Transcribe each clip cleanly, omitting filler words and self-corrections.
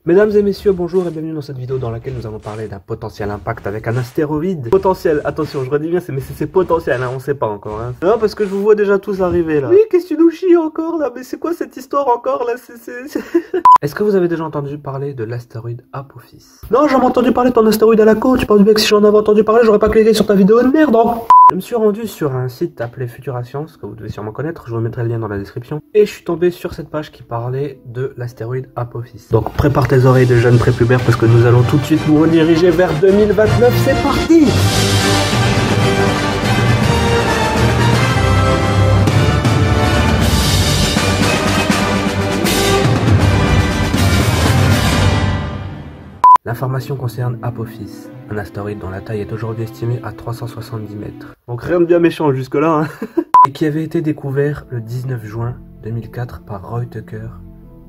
Mesdames et messieurs, bonjour et bienvenue dans cette vidéo dans laquelle nous allons parler d'un potentiel impact avec un astéroïde. Potentiel, attention, je redis bien, c'est potentiel, hein, on sait pas encore. Hein. Non, parce que je vous vois déjà tous arriver là. Oui, qu'est-ce que tu nous chies encore là? Mais c'est quoi cette histoire encore là? Est-ce que vous avez déjà entendu parler de l'astéroïde Apophis? Non, j'en ai entendu parler de ton astéroïde à la con. Tu penses bien que si j'en avais entendu parler, j'aurais pas cliqué sur ta vidéo de merde, hein. Je me suis rendu sur un site appelé Futura Science, que vous devez sûrement connaître, je vous mettrai le lien dans la description. Et je suis tombé sur cette page qui parlait de l'astéroïde Apophis. Donc prépare tes oreilles de jeunes prépubères parce que nous allons tout de suite nous rediriger vers 2029, c'est parti! L'information concerne Apophis, un astéroïde dont la taille est aujourd'hui estimée à 370 mètres. Donc rien de bien méchant jusque là, hein. Et qui avait été découvert le 19 juin 2004 par Roy Tucker,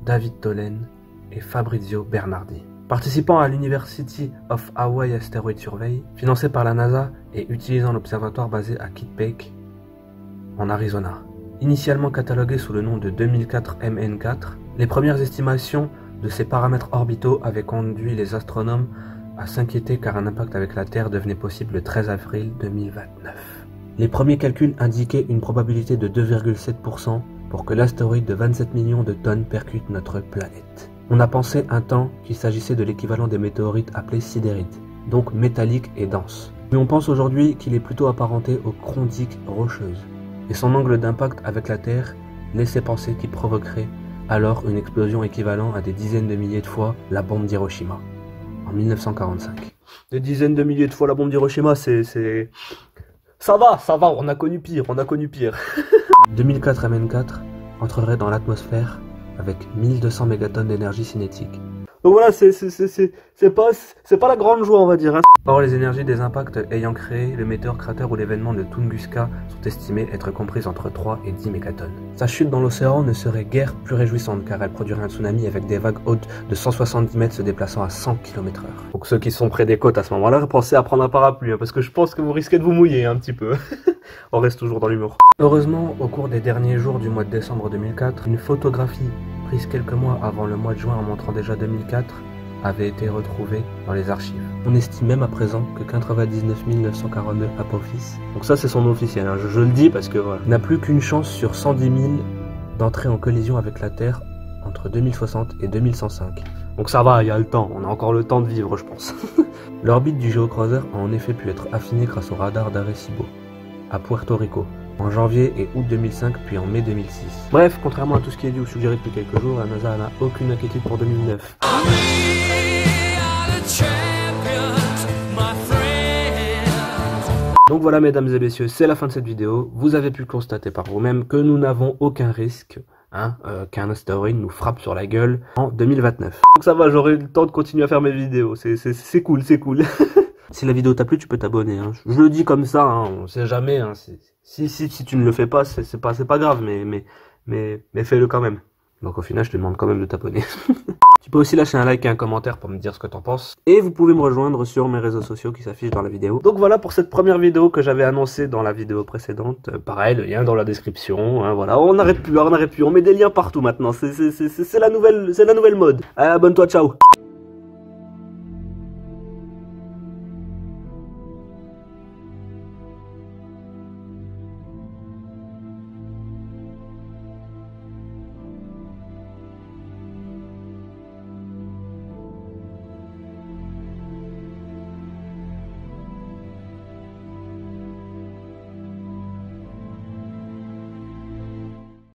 David Tollen et Fabrizio Bernardi. Participant à l'University of Hawaii Asteroid Survey, financé par la NASA et utilisant l'observatoire basé à Kitt Peak, en Arizona. Initialement catalogué sous le nom de 2004 MN4, les premières estimations de ces paramètres orbitaux avaient conduit les astronomes à s'inquiéter car un impact avec la Terre devenait possible le 13 avril 2029. Les premiers calculs indiquaient une probabilité de 2,7% pour que l'astéroïde de 27 millions de tonnes percute notre planète. On a pensé un temps qu'il s'agissait de l'équivalent des météorites appelés sidérites, donc métalliques et denses. Mais on pense aujourd'hui qu'il est plutôt apparenté aux chrondiques rocheuses. Et son angle d'impact avec la Terre laissait penser qu'il provoquerait alors une explosion équivalente à des dizaines de milliers de fois la bombe d'Hiroshima, en 1945. Des dizaines de milliers de fois la bombe d'Hiroshima, c'est... Ça va, on a connu pire, 2004 MN4 entrerait dans l'atmosphère avec 1200 mégatonnes d'énergie cinétique. Donc voilà, c'est pas la grande joie, on va dire. Hein. Or, les énergies des impacts ayant créé le météore cratère ou l'événement de Tunguska sont estimées être comprises entre 3 et 10 mégatonnes. Sa chute dans l'océan ne serait guère plus réjouissante car elle produirait un tsunami avec des vagues hautes de 170 mètres se déplaçant à 100 km/h. Donc ceux qui sont près des côtes à ce moment-là, pensez à prendre un parapluie hein, parce que je pense que vous risquez de vous mouiller un petit peu. On reste toujours dans l'humour. Heureusement, au cours des derniers jours du mois de décembre 2004, une photographie prise quelques mois avant le mois de juin en montrant déjà 2004 avait été retrouvée dans les archives. On estime même à présent que 99 942 Apophis, donc ça c'est son nom officiel, hein, je le dis parce que voilà, n'a plus qu'une chance sur 110 000 d'entrer en collision avec la Terre entre 2060 et 2105. Donc ça va, il y a le temps, on a encore le temps de vivre je pense. L'orbite du géocroiseur a en effet pu être affinée grâce au radar d'Arecibo, à Puerto Rico, en janvier et août 2005 puis en mai 2006. Bref, contrairement à tout ce qui est dit ou suggéré depuis quelques jours, la NASA n'a aucune inquiétude pour 2009. Donc voilà mesdames et messieurs, c'est la fin de cette vidéo. Vous avez pu constater par vous-même que nous n'avons aucun risque hein, qu'un astéroïde nous frappe sur la gueule en 2029. Donc ça va, j'aurai le temps de continuer à faire mes vidéos, c'est cool, c'est cool. Si la vidéo t'a plu, tu peux t'abonner. Hein. Je le dis comme ça, hein, on sait jamais. Hein, si tu ne le fais pas, c'est pas grave, mais fais-le quand même. Donc au final, je te demande quand même de t'abonner. Tu peux aussi lâcher un like et un commentaire pour me dire ce que t'en penses. Et vous pouvez me rejoindre sur mes réseaux sociaux qui s'affichent dans la vidéo. Donc voilà pour cette première vidéo que j'avais annoncée dans la vidéo précédente. Pareil, le lien dans la description. Hein, voilà, on n'arrête plus, on met des liens partout maintenant. C'est la nouvelle mode. Allez, abonne-toi, ciao.